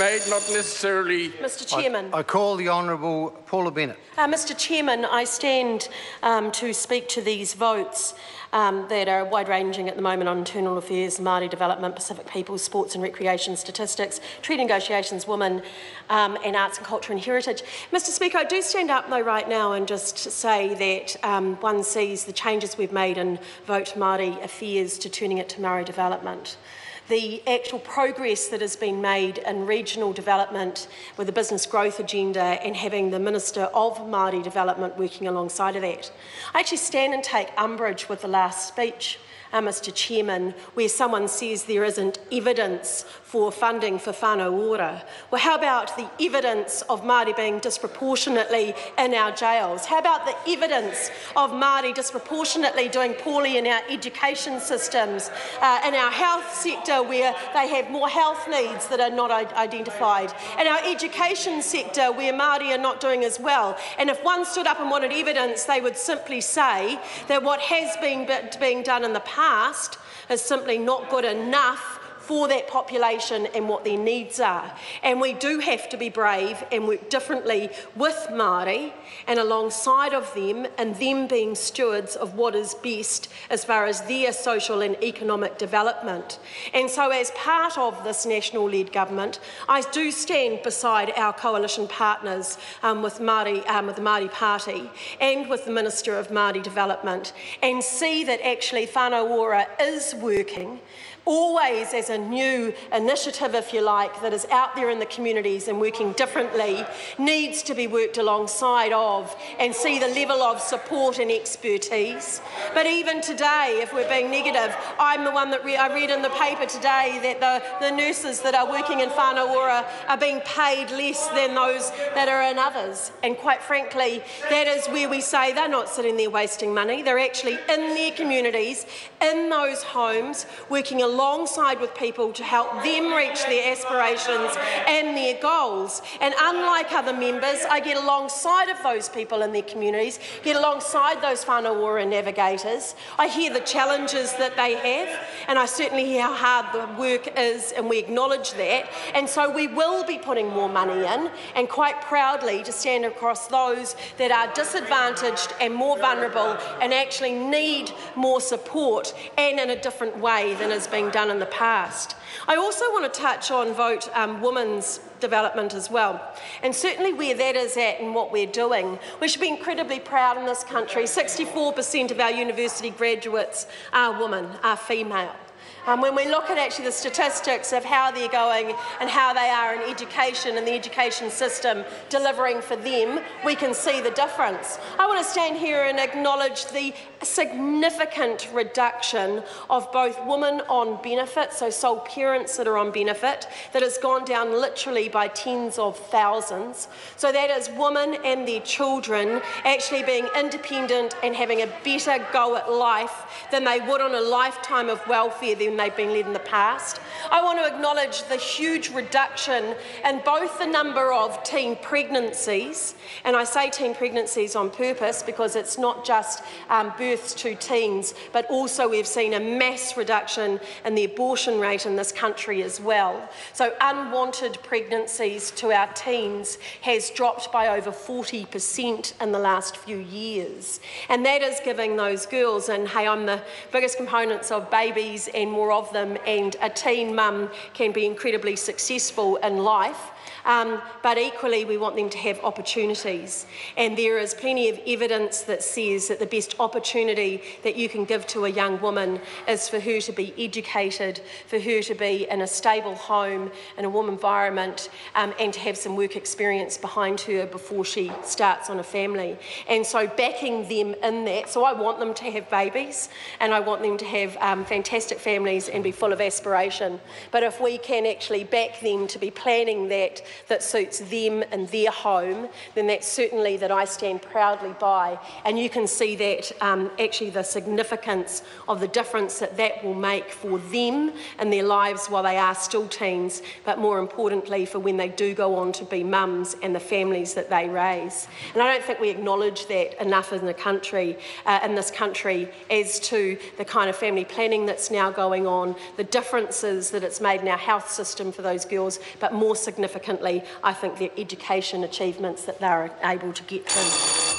made, not necessarily... Mr Chairman. I call the Honourable Paula Bennett. Mr Chairman, I stand to speak to these votes that are wide-ranging at the moment on internal affairs, Māori development, Pacific peoples, sports and recreation statistics, treaty negotiations, women and arts and culture and heritage. Mr Speaker, I do stand up though right now and just say that one sees the changes we've made in Vote Māori affairs to turning it to Māori development. The actual progress that has been made in regional development with the business growth agenda and having the Minister of Māori Development working alongside of that. I actually stand and take umbrage with the last speech, Mr Chairman, where someone says there isn't evidence for funding for whānau ora. Well, how about the evidence of Māori being disproportionately in our jails? How about the evidence of Māori disproportionately doing poorly in our education systems, in our health sector where they have more health needs that are not identified, in our education sector where Māori are not doing as well? And if one stood up and wanted evidence, they would simply say that what has been being done in the past is simply not good enough for that population and what their needs are. And we do have to be brave and work differently with Māori and alongside of them, and them being stewards of what is best as far as their social and economic development. And so as part of this national-led government, I do stand beside our coalition partners with the Māori Party and with the Minister of Māori Development, and see that actually whānau ora is working, always as a new initiative, if you like, that is out there in the communities and working differently, needs to be worked alongside of and see the level of support and expertise. But even today, if we're being negative, I'm the one that I read in the paper today that the nurses that are working in whānau ora are being paid less than those that are in others. And quite frankly, that is where we say they're not sitting there wasting money. They're actually in their communities, in those homes, working alongside with people to help them reach their aspirations and their goals. And unlike other members, I get alongside of those people in their communities, get alongside those whānau ora navigators. I hear the challenges that they have, and I certainly hear how hard the work is, and we acknowledge that. And so we will be putting more money in, and quite proudly to stand across those that are disadvantaged and more vulnerable and actually need more support, and in a different way than has been done in the past. I also want to touch on Vote Women's development as well, and certainly where that is at and what we're doing. We should be incredibly proud in this country. 64% of our university graduates are women, are female. When we look at actually the statistics of how they're going and how they are in education and the education system delivering for them, we can see the difference. I want to stand here and acknowledge the significant reduction of both women on benefit, so sole parents that are on benefit, that has gone down literally by tens of thousands. So that is women and their children actually being independent and having a better go at life than they would on a lifetime of welfare than they've been led in the past. I want to acknowledge the huge reduction in both the number of teen pregnancies, and I say teen pregnancies on purpose because it's not just births to teens, but also we've seen a mass reduction in the abortion rate in this country as well. So unwanted pregnancies to our teens has dropped by over 40% in the last few years. And that is giving those girls, and hey, I'm the biggest components of babies and more of them, and a teen mum can be incredibly successful in life. But equally we want them to have opportunities, and there is plenty of evidence that says that the best opportunity that you can give to a young woman is for her to be educated, for her to be in a stable home, in a warm environment, and to have some work experience behind her before she starts on a family. And so backing them in that, so I want them to have babies and I want them to have fantastic families and be full of aspiration, but if we can actually back them to be planning that that suits them and their home, then that's certainly that I stand proudly by. And you can see that actually the significance of the difference that that will make for them and their lives while they are still teens, but more importantly for when they do go on to be mums and the families that they raise. And I don't think we acknowledge that enough in this country as to the kind of family planning that's now going on, the differences that it's made in our health system for those girls, but more significantly, I think their education achievements that they're able to get through.